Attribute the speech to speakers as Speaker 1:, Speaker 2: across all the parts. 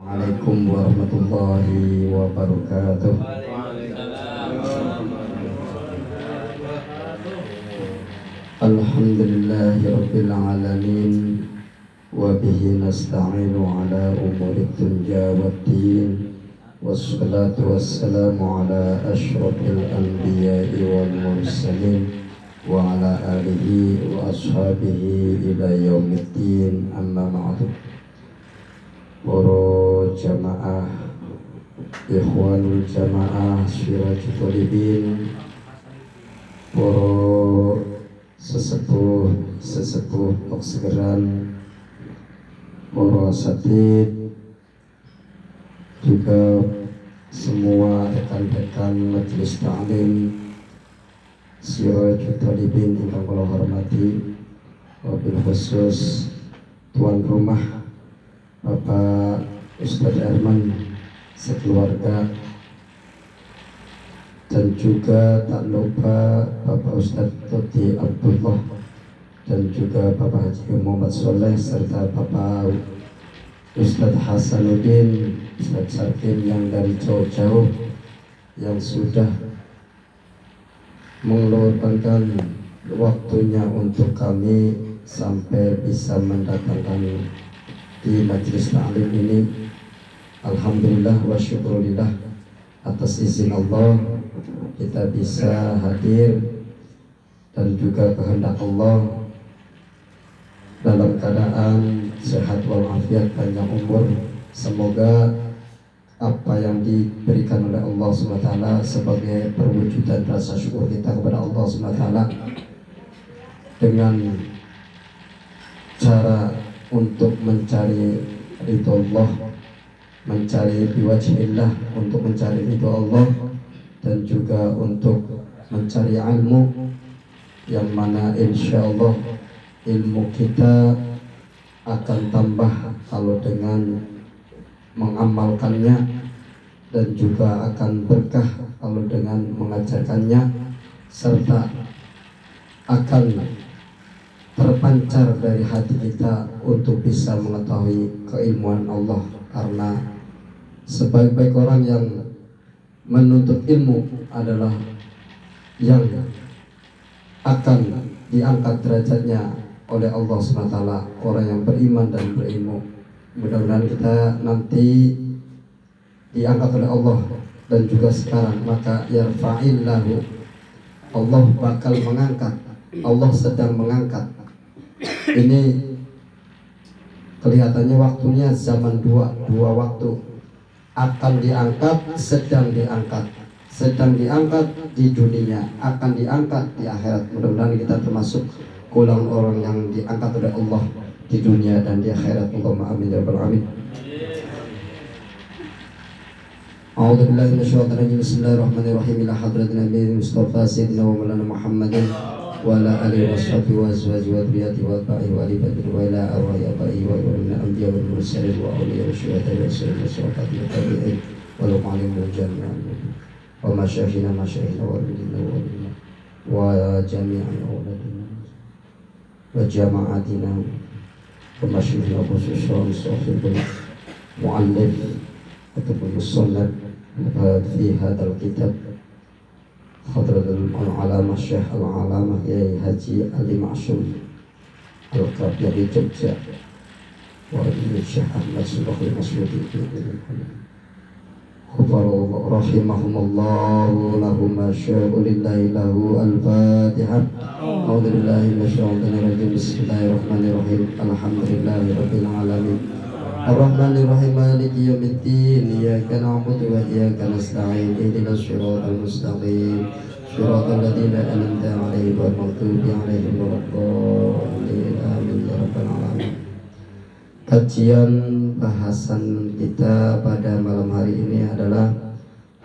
Speaker 1: Assalamualaikum warahmatullahi wabarakatuh. Alhamdulillahi rabbil alamin wa bihi nasta'inu ala umuri dunya waddin wassalatu wassalamu ala asyrafil anbiya'i wal mursalin wa ala alihi wa ashabihi ila yaumiddin, amma ba'du. Para jamaah, ikhwanul jamaah, syirajul talibin, para sesepuh oksegeran, para asatid, juga semua rekan-rekan majelis ta'lim syirajul talibin yang kula hormati, wabil khusus tuan rumah Bapak Ustadz Herman sekeluarga, dan juga tak lupa Bapak Ustadz Toti Abdullah dan juga Bapak Haji Muhammad Soleh serta Bapak Ustadz Hasanuddin, Ustadz Sarkin yang dari jauh-jauh yang sudah mengeluarkan waktunya untuk kami sampai bisa mendatangkan di majelis ta'lim ini. Alhamdulillah wa syukurillah, atas izin Allah kita bisa hadir dan juga kehendak Allah dalam keadaan sehat walafiat, panjang umur. Semoga apa yang diberikan oleh Allah SWT sebagai perwujudan rasa syukur kita kepada Allah SWT dengan cara untuk mencari ridho Allah, mencari biwajhillah, untuk mencari ridho Allah, dan juga untuk mencari ilmu yang mana insya Allah ilmu kita akan tambah kalau dengan mengamalkannya, dan juga akan berkah kalau dengan mengajarkannya, serta akan terpancar dari hati kita untuk bisa mengetahui keilmuan Allah. Karena sebaik-baik orang yang menuntut ilmu adalah yang akan diangkat derajatnya oleh Allah SWT, orang yang beriman dan berilmu. Mudah-mudahan kita nanti diangkat oleh Allah, dan juga sekarang maka yarfa'illahu, Allah bakal mengangkat, Allah sedang mengangkat. Ini kelihatannya waktunya zaman dua waktu, akan diangkat, sedang diangkat di dunia, akan diangkat di akhirat. Mudah-mudahan kita termasuk golongan orang yang diangkat oleh Allah di dunia dan di akhirat. Allahumma amin ya rabbal alamin. A'udzu billahi minasyaitonir rajim. Bismillahirrahmanirrahim. Ila hadratin Nabi Mustafa sayyidina wa maulana Muhammadin wa ala alihi washabihi wa azwajihi wa dhurriyyatihi wa atba'ihi wa ali baitihi wa ila arwahi abaihi wa min al-anbiya wal mursalin wa awliya wa syuhada wa sallallahu alaihi wa tabi'in wa lu'alim wal jami'an wa masyayikhina wa walidina wa jami'an awladina wa jama'atina wa masyayikhina khususan sahibul mu'allif ataupun musannad fi hadzal kitab Hadratul Alamah Syekh Al-Alamah Yai Haji Ali Ma'sum Al-Qab dari Jogja, wa ini Syekh Ahmad Subahul Masmudi Khubarullah rahimahumullahu lahum masya'u lillahi lahu al-Fatihah. A'udzubillahi minasyaitonir rajim. Bismillahirrahmanirrahim. Alhamdulillahi rabbil alamin. Ar-Rahmanir Rahim. Maliki yaumiddin. Iyyaka na'budu wa iyyaka nasta'in. Ihdinas siratal mustaqim. Shiratal ladzina an'amta 'alaihim ghairil maghdubi 'alaihim waladdallin. Amin ya rabbal alamin. Kajian bahasan kita pada malam hari ini adalah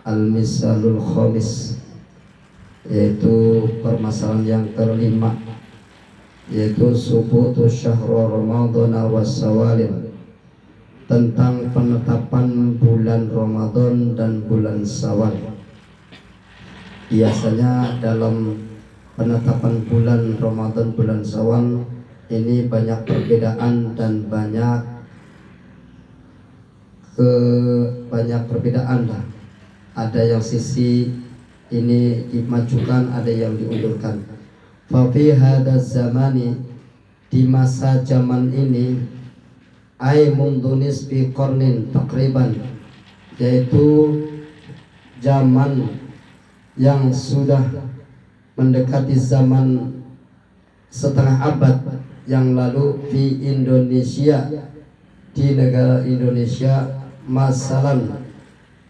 Speaker 1: Al-Misalul Khamis, yaitu permasalahan yang kelima, yaitu subutu syahrul Ramadhan was-sawalin, tentang penetapan bulan Ramadan dan bulan Syawal. Biasanya dalam penetapan bulan Ramadan, bulan Syawal ini banyak perbedaan dan banyak ke banyak perbedaan lah. Ada yang sisi ini dimajukan, ada yang diundurkan. Fa fi hadzal zamani, di masa zaman ini, ay mundunis bi qarnin takriban, yaitu zaman yang sudah mendekati zaman setengah abad yang lalu di Indonesia, di negara Indonesia, masalan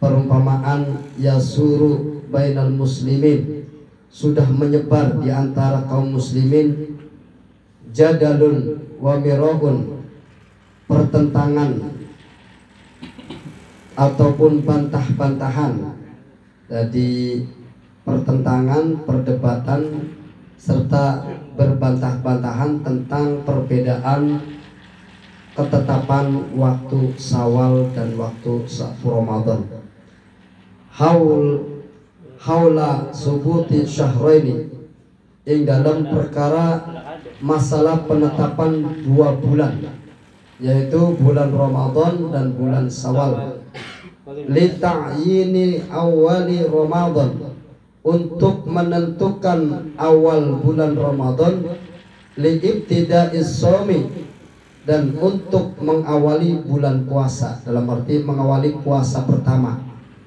Speaker 1: perumpamaan yasuru bainal muslimin, sudah menyebar di antara kaum muslimin, jadalun wa mirahun, pertentangan ataupun bantah-bantahan. Jadi pertentangan, perdebatan serta berbantah-bantahan tentang perbedaan ketetapan waktu Syawal dan waktu Ramadan. Haula subuti syahraini, yang dalam perkara masalah penetapan 2 bulan, yaitu bulan Ramadan dan bulan Syawal. Li ta'yini awali Ramadan, untuk menentukan awal bulan Ramadan. Li ibtida'is shaumi, dan untuk mengawali bulan puasa, dalam arti mengawali puasa pertama.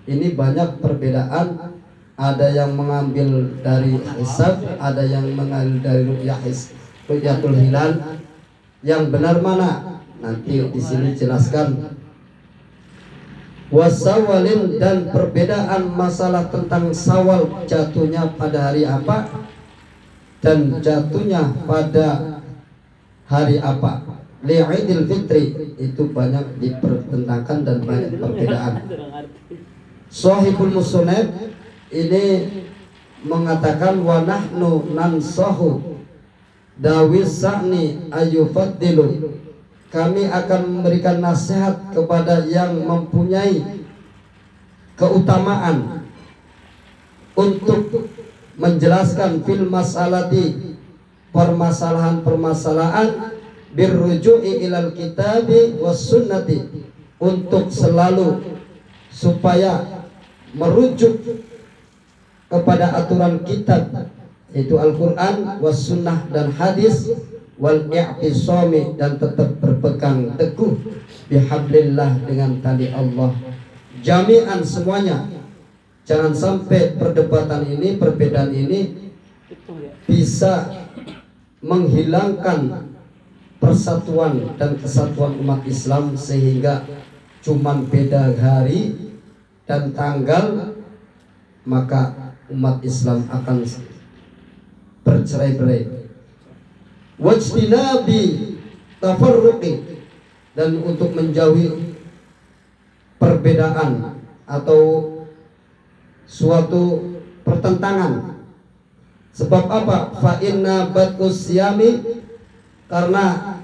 Speaker 1: Ini banyak perbedaan, ada yang mengambil dari hisab, ada yang mengambil dari ru'yatul hilal. Yang benar mana? Nanti di sini jelaskan. Wasawalin, dan perbedaan masalah tentang Syawal, jatuhnya pada hari apa dan jatuhnya pada hari apa. Li'idil fitri, itu banyak dipertentangkan dan banyak perbedaan. Shahibul Musnad ini mengatakan, wa nahnu nansahu dawis sa'ni ayufaddilu, kami akan memberikan nasihat kepada yang mempunyai keutamaan untuk menjelaskan fil masalati, permasalahan-permasalahan, birruju'i ilal kitabi was sunnati, untuk selalu supaya merujuk kepada aturan kitab, itu Al-Quran, was sunnah dan hadis, wal i'tisami, dan tetap berpegang teguh bihablillah, dengan tali Allah, jami'an, semuanya. Jangan sampai perdebatan ini, perbedaan ini bisa menghilangkan persatuan dan kesatuan umat Islam, sehingga cuman beda hari dan tanggal maka umat Islam akan bercerai-berai. Wajtinabi tafarruqi, dan untuk menjauhi perbedaan atau suatu pertentangan. Sebab apa? Fa inna bad'us siyami, karena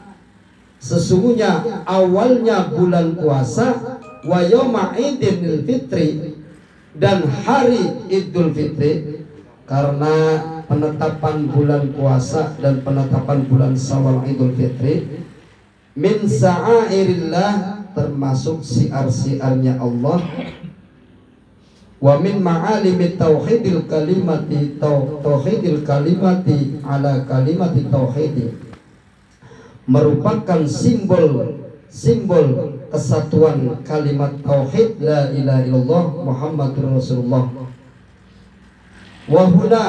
Speaker 1: sesungguhnya awalnya bulan puasa, wa yauma idul fitri, dan hari Idul Fitri, karena penetapan bulan puasa dan penetapan bulan Syawal Idul Fitri, min sa'airillah, termasuk siar-siarnya Allah, wa min ma'alimi tauhidil kalimati, tauhidil kalimati ala kalimati tauhidi, merupakan simbol kesatuan kalimat tauhid la ilaha illallah Muhammadur Rasulullah. Wahuna,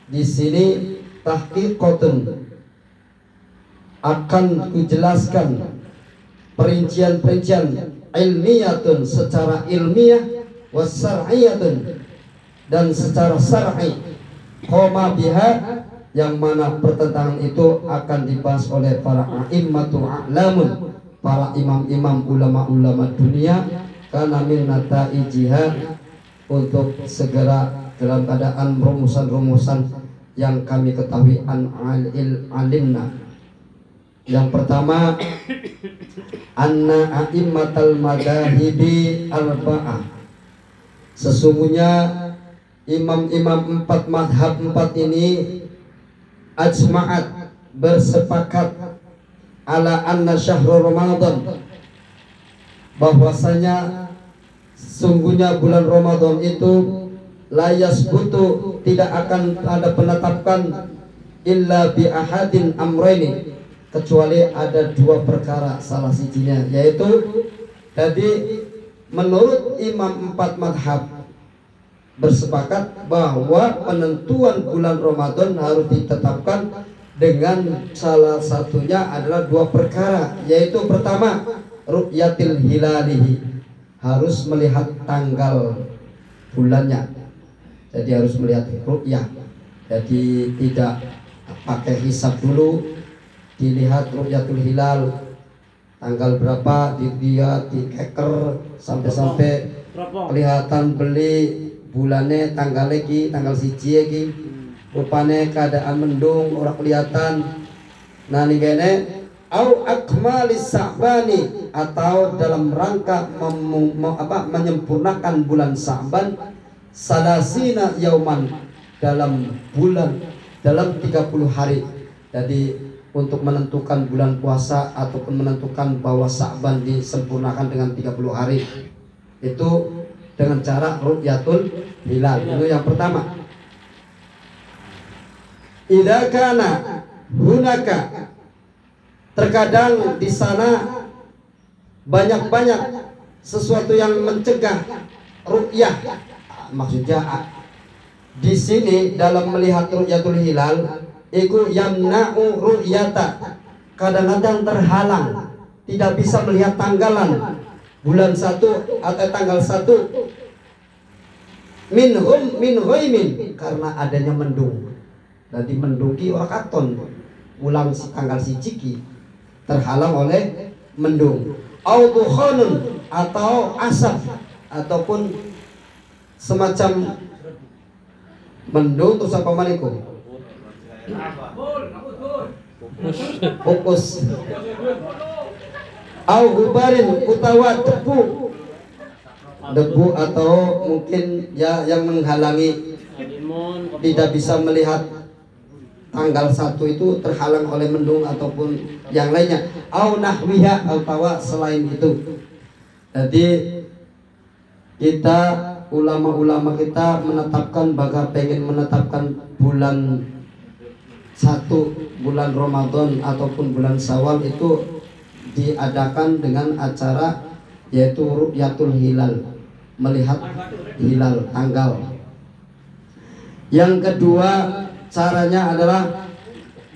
Speaker 1: di sini tahqiqatun, akan kujelaskan perincian-perincian ilmiyatun, secara ilmiah, wasar'iyatun, dan secara syar'i, qoma biha, yang mana pertentangan itu akan dibahas oleh para a'immatul a'lamun, para imam-imam ulama-ulama dunia, karena min nataijiha, untuk segera dalam keadaan rumusan-rumusan yang kami ketahui alimna. Yang pertama, anna a'immatal madahibi arba'ah, sesungguhnya imam-imam 4 madhab 4 ini ajma'at, bersepakat, ala anna syahrul Ramadan, bahwasanya sungguhnya bulan Ramadan itu layas butuh, tidak akan ada penetapkan illa bi ahadin amrayni, kecuali ada dua perkara salah sijinya, yaitu tadi menurut imam 4 madhab bersepakat bahwa penentuan bulan Ramadan harus ditetapkan dengan salah satunya adalah dua perkara, yaitu pertama ru'yatil hilalihi, harus melihat tanggal bulannya. Jadi harus melihat ru'yah, jadi tidak pakai hisab dulu, dilihat ru'yatul hilal tanggal berapa, dilihat dikeker sampai kelihatan beli bulannya tanggal lagi, tanggal siji lagi, rupanya keadaan mendung orang kelihatan. Nah ini gini, au akmalis sa'bani, atau dalam rangka menyempurnakan bulan Sa'ban salasina yauman, dalam 30 hari. Jadi untuk menentukan bulan puasa ataupun menentukan bahwa Sa'ban disempurnakan dengan 30 hari itu dengan cara ru'yatul hilal. Itu yang pertama. Idza kana hunaka, terkadang di sana banyak-banyak sesuatu yang mencegah ru'yah. Maksudnya di sini dalam melihat ru'yatul hilal iku yamna'u ru'yata, kadang-kadang terhalang, tidak bisa melihat tanggalan bulan 1 atau tanggal 1 min ghaimin, karena adanya mendung. Jadi mendung ki ora katon ulang tanggal siji terhalang oleh mendung, au dukhanun, atau asap ataupun semacam mendung terus apa maniku fokus au gubarin, utawa debu atau mungkin ya yang menghalangi, tidak bisa melihat tanggal 1 itu terhalang oleh mendung ataupun yang lainnya, au nahwiha, atau selain itu. Jadi kita ulama-ulama kita menetapkan, bahkan pengen menetapkan bulan 1 bulan Ramadan ataupun bulan Syawal itu diadakan dengan acara yaitu ru'yatul hilal, melihat hilal tanggal. Yang kedua caranya adalah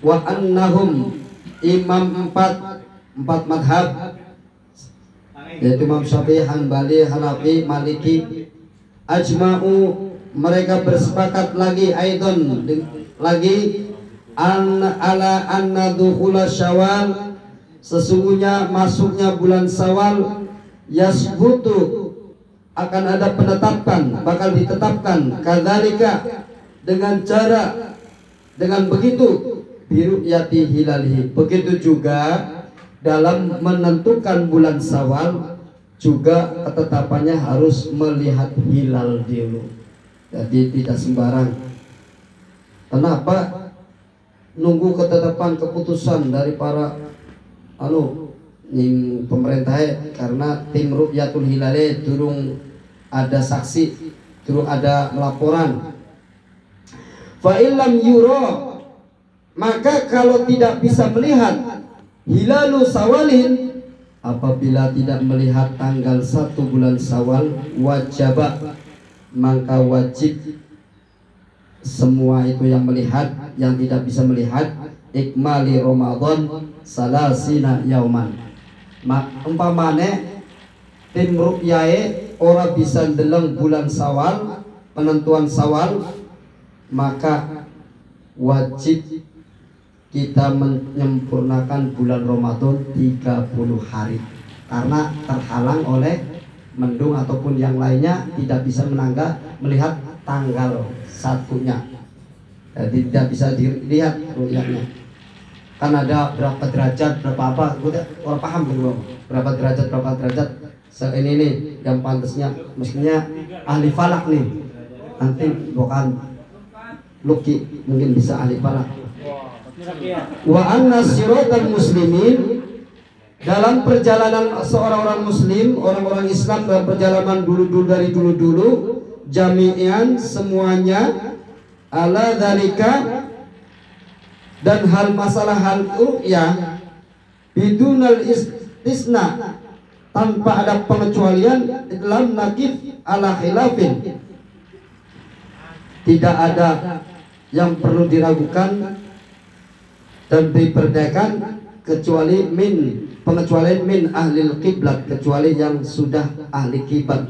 Speaker 1: wa annahum, imam 4 madhab yaitu Imam Syafi'i, Hanbali, Hanafi, Maliki, ajma'u, mereka bersepakat lagi aidon lagi ala anna dukhula Syawal, sesungguhnya masuknya bulan Syawal yasbutu, akan ada penetapan, bakal ditetapkan kadzalika, dengan cara dengan begitu biru'yati hilalihi, begitu juga dalam menentukan bulan Syawal juga ketetapannya harus melihat hilal dulu. Jadi tidak sembarang. Kenapa? Nunggu ketetapan keputusan dari para pemerintah, karena tim ru'yatul hilale durung ada saksi, durung ada laporan. Fa illam yura, maka kalau tidak bisa melihat hilalu sawalin, apabila tidak melihat tanggal 1 bulan Syawal, wajibah, maka wajib semua itu yang melihat, yang tidak bisa melihat ikmali Ramadan salasina yauman. Umpamane tim ru'yae ora bisa ndeleng bulan Syawal, penentuan Syawal, maka wajib kita menyempurnakan bulan Ramadan 30 hari, karena terhalang oleh mendung ataupun yang lainnya, tidak bisa melihat tanggal 1-nya. Jadi tidak bisa dilihat ru'yahnya. Kan ada berapa derajat, berapa apa, orang paham belum? Berapa derajat ini nih yang pantasnya, mestinya ahli falak nih. Nanti bukan Luki mungkin bisa ahli falak. Wa anna siratal muslimin, dalam perjalanan seorang orang muslim, orang-orang Islam dalam perjalanan dulu-dulu dari dulu-dulu, jami'an semuanya ala dzalika, dan hal masalah hal ru'yah bidunal istisna, tanpa ada pengecualian, dalam nakif ala khilafin, tidak ada yang perlu diragukan dan diperdayakan kecuali pengecualian min ahlil kiblat, kecuali yang sudah ahli kiblat,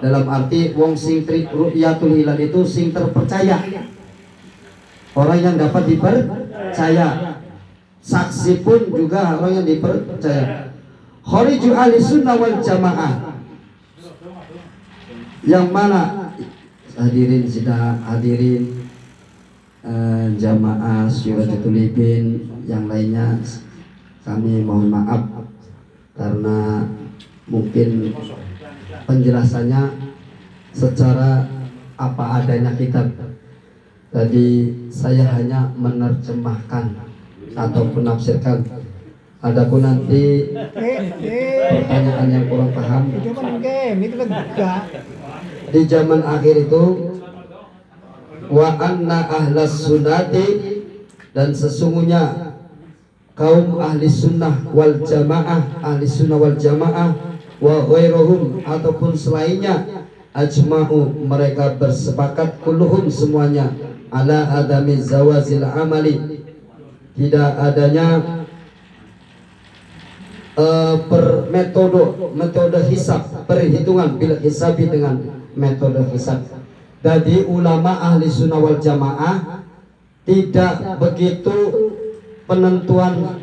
Speaker 1: dalam arti wong sing ru'yatul hilal itu sing terpercaya, orang yang dapat dipercaya. Saksi pun juga orang yang dipercaya. Khariju ahli sunnah wal jamaah, yang mana hadirin jamaah Syuratul Libin yang lainnya, kami mohon maaf karena mungkin penjelasannya secara apa adanya kitab. Tadi saya hanya menerjemahkan atau menafsirkan. Adapun nanti pertanyaan yang kurang paham, di zaman akhir itu, wa anna ahlas sunnati, dan sesungguhnya kaum ahli sunnah wal jamaah, ahli sunnah wal jamaah, wa ghairuhum, ataupun selainnya, ajma'u, mereka bersepakat, kulluhum semuanya, ala adami zawazil amali, tidak adanya metode hisab, perhitungan bil hisabi, dengan metode hisab. Jadi ulama ahli sunnah wal jamaah tidak begitu penentuan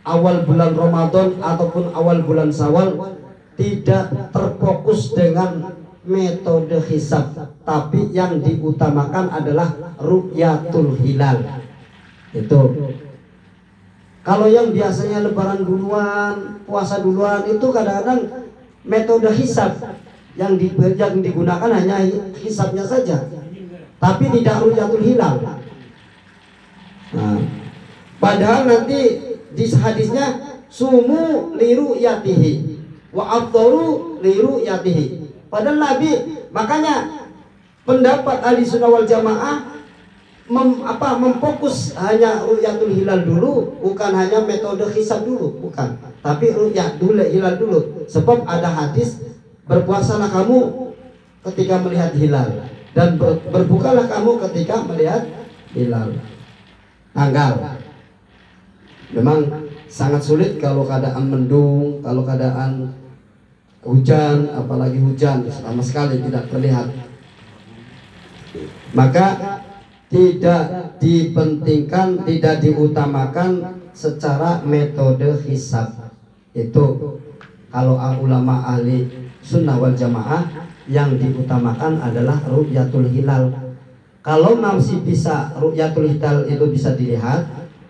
Speaker 1: awal bulan Ramadan ataupun awal bulan Syawal, tidak terfokus dengan metode hisab, tapi yang diutamakan adalah ru'yatul hilal. Itu kalau yang biasanya lebaran duluan, puasa duluan, itu kadang-kadang metode hisab yang digunakan hanya hisabnya saja, tapi tidak ru'yatul hilal. Nah, padahal nanti di hadisnya sumu liru yatihi wa aftoru liru yatihi. Padahal Nabi, makanya pendapat ahli sunnah wal jamaah memfokus hanya ru'yatul hilal dulu, bukan hanya metode hisab dulu, bukan, tapi ru'yatul hilal dulu. Sebab ada hadis, berpuasalah kamu ketika melihat hilal, dan berbukalah kamu ketika melihat hilal. Tanggal memang sangat sulit kalau keadaan mendung, kalau keadaan hujan, apalagi hujan sama sekali tidak terlihat. Maka tidak dipentingkan, tidak diutamakan secara metode hisab. Itu kalau ulama ahli sunnah wal jamaah, yang diutamakan adalah ru'yatul hilal. Kalau masih bisa ru'yatul hilal itu bisa dilihat,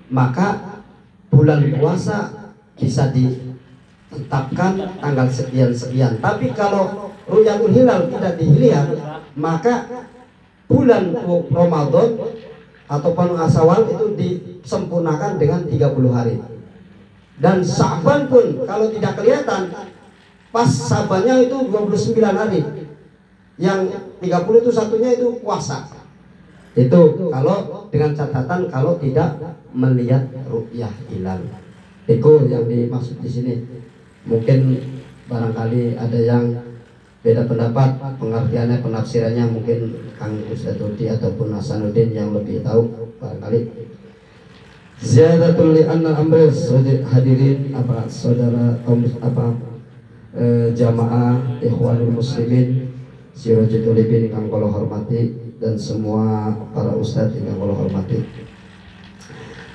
Speaker 1: maka bulan puasa bisa ditetapkan tanggal sekian-sekian. Tapi kalau ru'yatul hilal tidak dilihat, maka bulan Ramadan ataupun Syawal itu disempurnakan dengan 30 hari. Dan Sa'ban pun kalau tidak kelihatan, pas Sa'bannya itu 29 hari. Yang 30 itu satunya itu puasa. Itu kalau dengan catatan kalau tidak melihat ru'yah hilal. Itu yang dimaksud di sini. Mungkin barangkali ada yang beda pendapat, pengertiannya, penafsirannya, mungkin Kang Ustadz Udi ataupun Hasanuddin yang lebih tahu barangkali. Ziyadatul li'anna amri, hadirin saudara jamaah ikhwanul muslimin Syuratul Libin yang kula hormati, dan semua para ustadz yang kula hormati.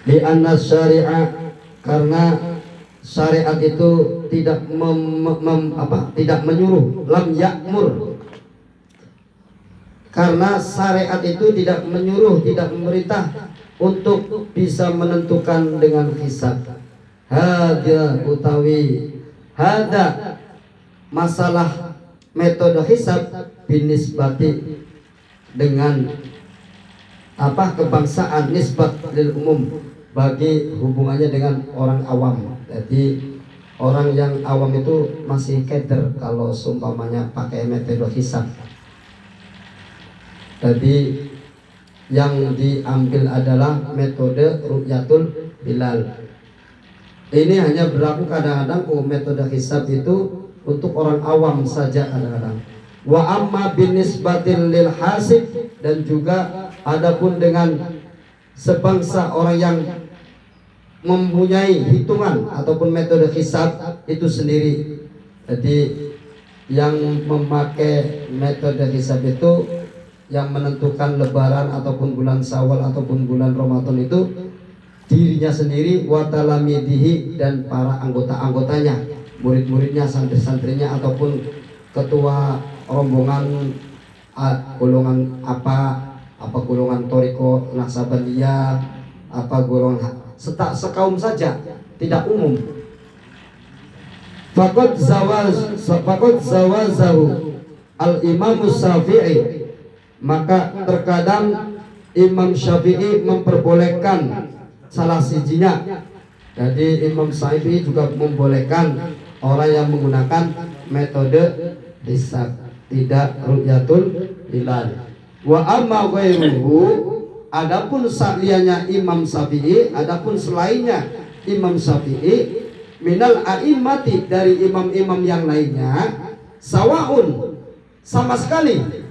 Speaker 1: Li'anna syari'ah, karena syariat itu tidak tidak menyuruh, lam ya'mur, karena syariat itu tidak menyuruh, tidak memerintah untuk bisa menentukan dengan hisab. Hada utawi hada masalah metode hisab binisbati, dengan kebangsaan, nisbat lil umum, bagi hubungannya dengan orang awam. Jadi orang yang awam itu masih keder kalau seumpamanya pakai metode hisab. Jadi yang diambil adalah metode ru'yatul hilal. Ini hanya berlaku kadang-kadang metode hisab itu untuk orang awam saja kadang-kadang. Wa amma binisbatil lil hasib, dan juga adapun dengan sebangsa orang yang mempunyai hitungan ataupun metode hisab itu sendiri. Jadi yang memakai metode hisab itu yang menentukan lebaran ataupun bulan Syawal ataupun bulan Ramadan itu dirinya sendiri, wa talamidihi, dan para anggota-anggotanya, murid-muridnya, santri-santrinya, ataupun ketua rombongan golongan apa golongan Toriko Naksabandiyah, apa golongan sekaum saja, tidak umum. Faqad zawazahu al-Imam Syafi'i, maka terkadang Imam Syafi'i memperbolehkan salah sijinya. Jadi Imam Syafi'i juga membolehkan orang yang menggunakan metode hisab, tidak ru'yatul hilal. Wa amma ghairuhu, adapun saliannya Imam Syafi'i, adapun selainnya Imam Syafi'i, minal a'immati, dari imam-imam yang lainnya, sawaun, sama sekali,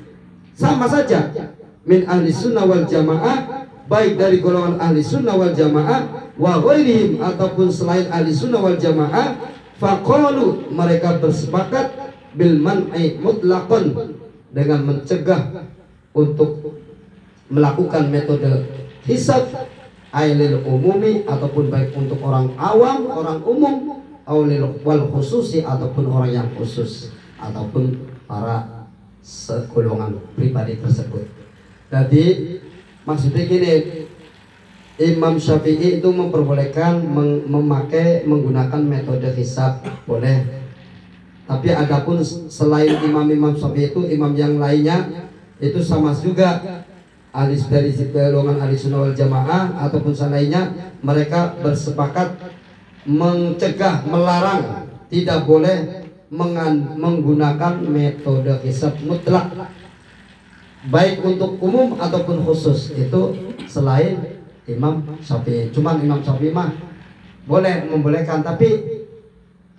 Speaker 1: sama saja, min ahli sunnah wal jamaah, baik dari golongan ahli sunnah wal jamaah, wa ghairihim, ataupun selain ahli sunnah wal jamaah, faqalu, mereka bersepakat bil man'i mutlaqan, dengan mencegah untuk melakukan metode hisab ailil umumi, ataupun baik untuk orang awam, orang umum, aulil wal khususi, ataupun orang yang khusus, ataupun para segolongan pribadi tersebut. Jadi maksudnya gini, Imam Syafi'i itu memperbolehkan menggunakan metode hisab, boleh. Tapi adapun selain imam-imam Syafi'i itu, imam yang lainnya itu sama juga, ahli dari golongan ahli sunnah wal jamaah ataupun selainnya, mereka bersepakat mencegah, melarang, tidak boleh menggunakan metode hisab mutlak, baik untuk umum ataupun khusus, itu selain Imam Syafi'i. Cuman Imam Syafi'i mah boleh, membolehkan, tapi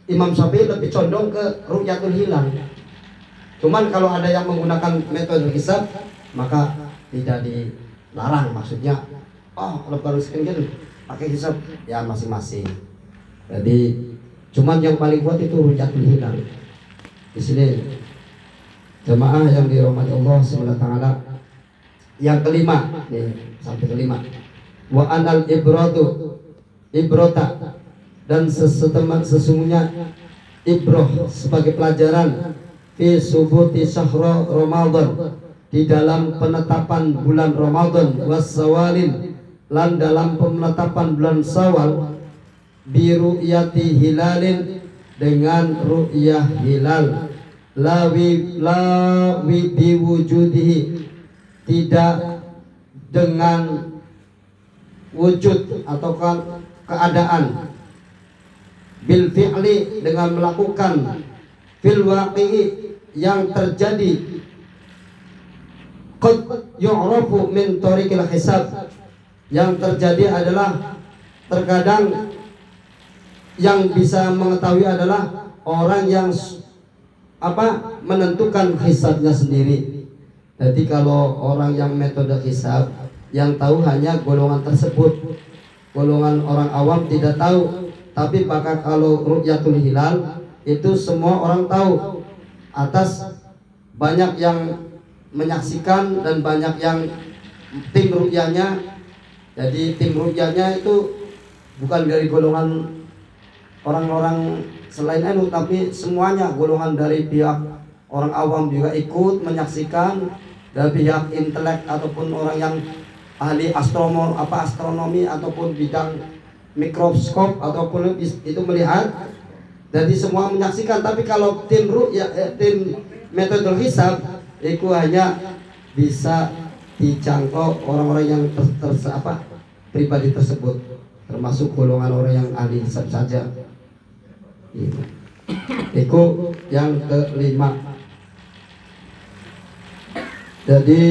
Speaker 1: Imam Syafi'i lebih condong ke ru'yatul hilal. Cuman kalau ada yang menggunakan metode hisab, maka tidak dilarang. Maksudnya, oh kalau baru sekian pakai hisab, ya masing-masing. Jadi cuman yang paling kuat itu ru'yatul hilal. Di sini jemaah yang dirahmati Allah Subhanahu wa taala, yang kelima nih, sampai kelima, wa anal ibrota, dan sesungguhnya ibroh sebagai pelajaran, fi subuti syahr Ramadan, di dalam penetapan bulan Ramadan, wassawalin, lan dalam penetapan bulan Syawal, biru'yati hilalin, dengan ru'yah hilal, lawi biwujudihi, tidak dengan wujud atau keadaan, bil fi'li, dengan melakukan, fil waqi'i, yang terjadi, qad yu'rafu min tariqil hisab, yang terjadi adalah terkadang yang bisa mengetahui adalah orang yang menentukan hisabnya sendiri. Jadi kalau orang yang metode hisab, yang tahu hanya golongan tersebut, golongan orang awam tidak tahu. Tapi maka kalau ru'yatul hilal itu semua orang tahu, atas banyak yang menyaksikan dan banyak yang tim ru'yahnya. Jadi tim ru'yahnya itu bukan dari golongan orang-orang selain NU, tapi semuanya golongan dari pihak orang awam juga ikut menyaksikan, dari pihak intelek ataupun orang yang ahli astronomi ataupun bidang mikroskop ataupun itu melihat. Jadi semua menyaksikan. Tapi kalau tim tim metode hisab itu hanya bisa dijangkau orang-orang yang pribadi tersebut, termasuk golongan orang yang ahli hisab saja. Itu yang kelima. Jadi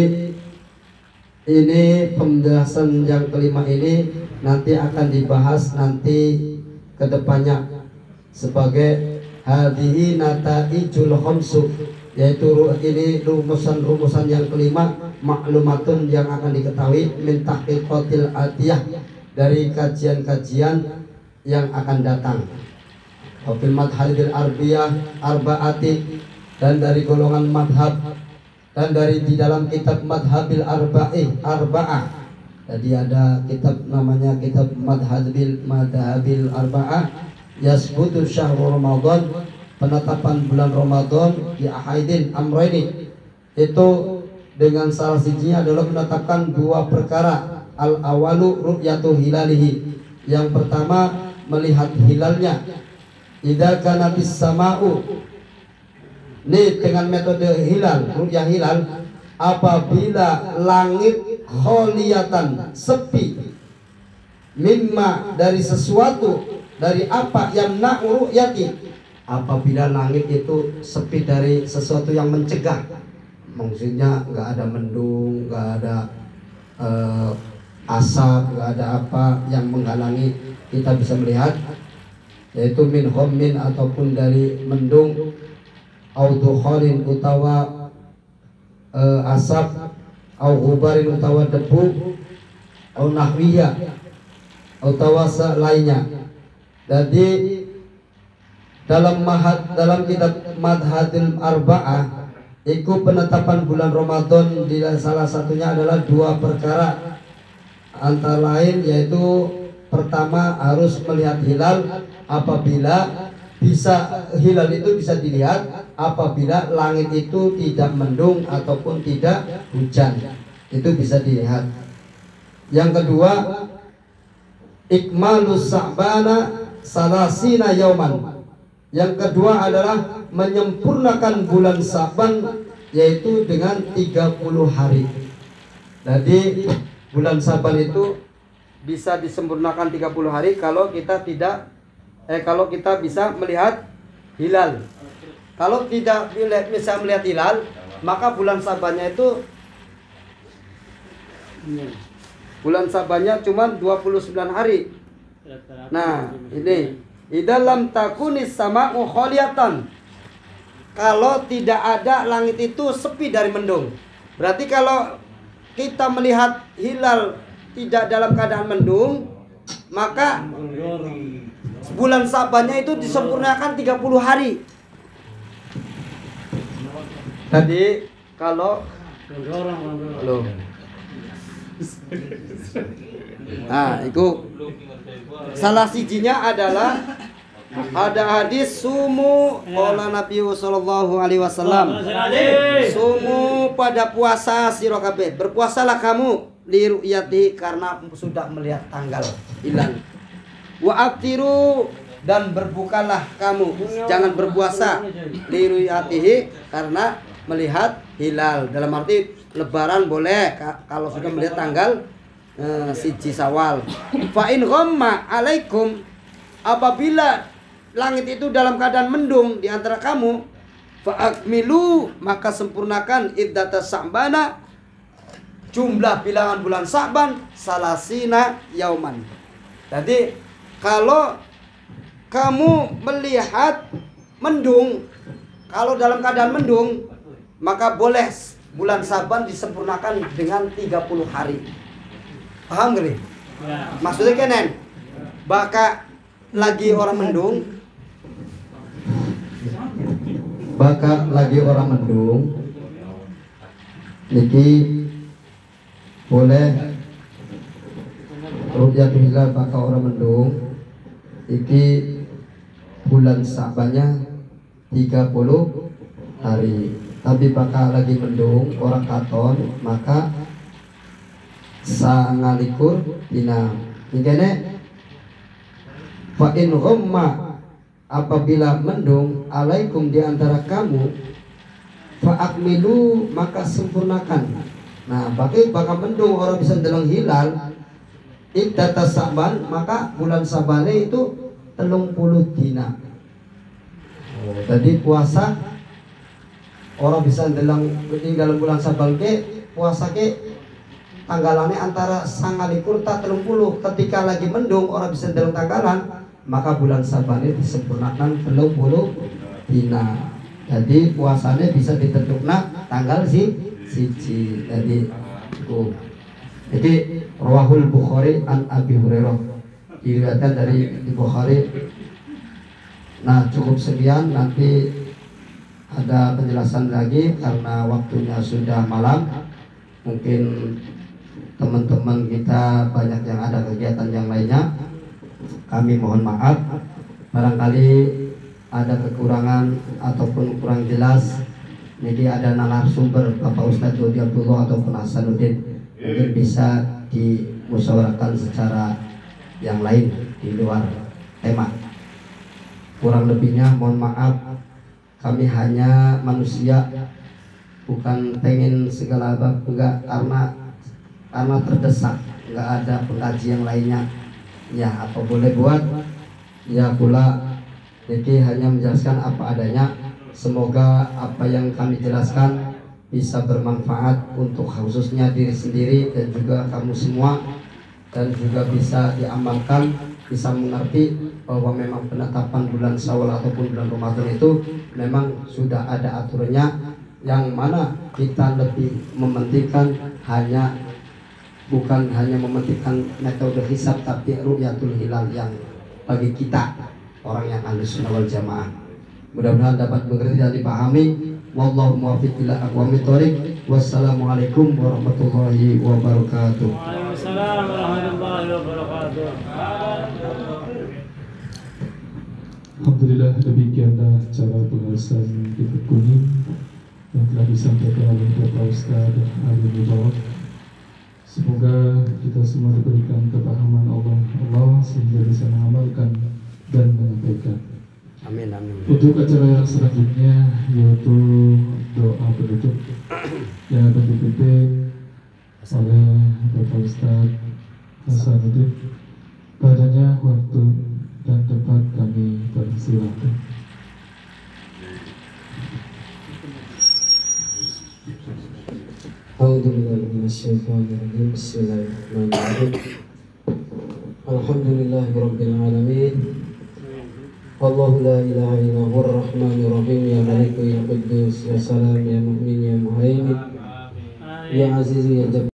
Speaker 1: ini penjelasan yang kelima ini nanti akan dibahas nanti kedepannya sebagai hadhihi nataijul khamsu, yaitu ini rumusan-rumusan yang kelima, maklumatun yang akan diketahui min tahqiqatil atiyah, dari kajian-kajian yang akan datang. Wafil madhabil arba'ati, dan dari golongan madhab, dan dari di dalam kitab madhabil arba'ah. Jadi ada kitab namanya kitab madhabil arba'ah, yasbutu syahrul ramadan, penetapan bulan Ramadan di ahaidin amroini, itu dengan salah sijinya adalah menetapkan dua perkara. Al awalu ru'yatu hilalihi, yang pertama melihat hilalnya. Idza kana bis sama'u, ini dengan metode hilal, ru'yah hilal, apabila langit kholiyatan, sepi, mimma, dari sesuatu, dari apa, yang na'ru'yati, apabila langit itu sepi dari sesuatu yang mencegah, maksudnya nggak ada mendung, nggak ada asap, nggak ada apa yang menghalangi kita bisa melihat, yaitu min hommin, ataupun dari mendung, au dukhalin, utawa asap, au ghubarin, utawa debu, au nahwiya, utawa lainnya. Jadi dalam kitab Madhadil Arba'ah itu penetapan bulan Ramadan, di salah satunya adalah dua perkara, antara lain yaitu pertama harus melihat hilal, apabila hilal itu bisa dilihat apabila langit itu tidak mendung ataupun tidak hujan, itu bisa dilihat. Yang kedua, ikmalus sa'bana salasina yauman, yang kedua adalah menyempurnakan bulan Sa'ban, yaitu dengan 30 hari. Jadi bulan Sa'ban itu bisa disempurnakan 30 hari kalau kita bisa melihat hilal. Kalau tidak bisa melihat hilal, maka bulan Sa'bannya itu cuma 29 hari. Nah, ini idalam takunis sama'u kholiyatan, kalau tidak ada langit itu sepi dari mendung. Berarti kalau kita melihat hilal tidak dalam keadaan mendung, maka bulan Sa'bannya itu disempurnakan 30 hari. Tadi kalau itu salah sijinya adalah ada hadis sumu qala Nabi sallallahu alaihi wasallam, sumu pada puasa sira kabeh, berpuasalah kamu li ru'yati, karena sudah melihat tanggal hilal. Wa aftiru, dan berbukalah kamu, jangan berpuasa li ru'yatihi, karena melihat hilal. Dalam arti lebaran boleh kalau sudah melihat tanggal siji Syawal. Fa in ghamma alaikum, apabila langit itu dalam keadaan mendung di antara kamu, fa akmilu, maka sempurnakan iddata Sa'bana, jumlah bilangan bulan Sa'ban, salasina yauman. Jadi kalau kamu melihat mendung, kalau dalam keadaan mendung, maka boleh bulan Sa'ban disempurnakan dengan 30 hari. Paham gak nih? Ya. Maksudnya kenen, baka lagi orang mendung, niki boleh ru'yatul hilal baka orang mendung, iki bulan Sa'bannya 30 hari. Tapi baka lagi mendung orang katon, maka sangalikur dina. Ingkene fa in ghamma, apabila mendung alaikum di antara kamu, fa akmilu, maka sempurnakan. Nah, baka mendung orang bisa ndeleng hilal iddata Sa'ban, maka bulan Sa'bane itu 30 dina. Jadi puasa orang bisa dalam tinggal bulan Saban ke puasa ke tanggalannya antara 29 tak 30. Ketika lagi mendung orang bisa dalam tanggalan, maka bulan Saban itu disempurnakan 30 dina. Jadi puasanya bisa ditentukan tanggal siji. Jadi Rawahul Bukhari an Abi Hurairah, diriwayatkan dari Bukhari. Nah cukup sekian, nanti ada penjelasan lagi karena waktunya sudah malam. Mungkin teman-teman kita banyak yang ada kegiatan yang lainnya. Kami mohon maaf barangkali ada kekurangan ataupun kurang jelas. Jadi ada narasumber Bapak Ustadz Dodi Abdullah ataupun Hasanuddin, mungkin bisa dimusyawarahkan secara yang lain di luar tema. Kurang lebihnya mohon maaf, kami hanya manusia, bukan pengen segala bab, enggak, karena terdesak, enggak ada pengkaji yang lainnya. Ya apa boleh buat, ya pula. Jadi hanya menjelaskan apa adanya. Semoga apa yang kami jelaskan bisa bermanfaat untuk khususnya diri sendiri dan juga kamu semua, dan juga bisa diamalkan, bisa mengerti bahwa memang penetapan bulan Syawal ataupun bulan Ramadan itu memang sudah ada aturannya, yang mana kita lebih mementingkan bukan hanya mementingkan metode hisab, tapi ru'yatul hilal yang bagi kita orang yang Ahlus Sunnah wal Jamaah mudah-mudahan dapat mengerti dan dipahami. Wallahu muwaffiq ila aqwamit thoriq. Wassalamualaikum warahmatullahi wabarakatuh.
Speaker 2: Waalaikumsalam warahmatullahi wabarakatuh.
Speaker 3: Alhamdulillah, demikianlah cara pembahasan kitab kuning yang telah disampaikan oleh Bapak Ustaz Ali Mujawab. Semoga kita semua diberikan kepahaman Allah sehingga bisa mengamalkan dan menyampaikan.
Speaker 1: Amin amin.
Speaker 3: Untuk acara yang selanjutnya yaitu doa penutup yang akan dipimpin oleh Bapak Ustaz Hasanuddin. Padanya waktu dan tempat kami persilahkan.
Speaker 1: A'udzubillahiminasyaitonirrajim. Bismillahirrahmanirrahim. Alhamdulillahirabbil alamin. Allahu la ilaha illa huwar rahmanir rahim. Ya Malik ya Quddus ya Salam ya Mu'min ya Muhaimin ya Aziz ya Jabbar.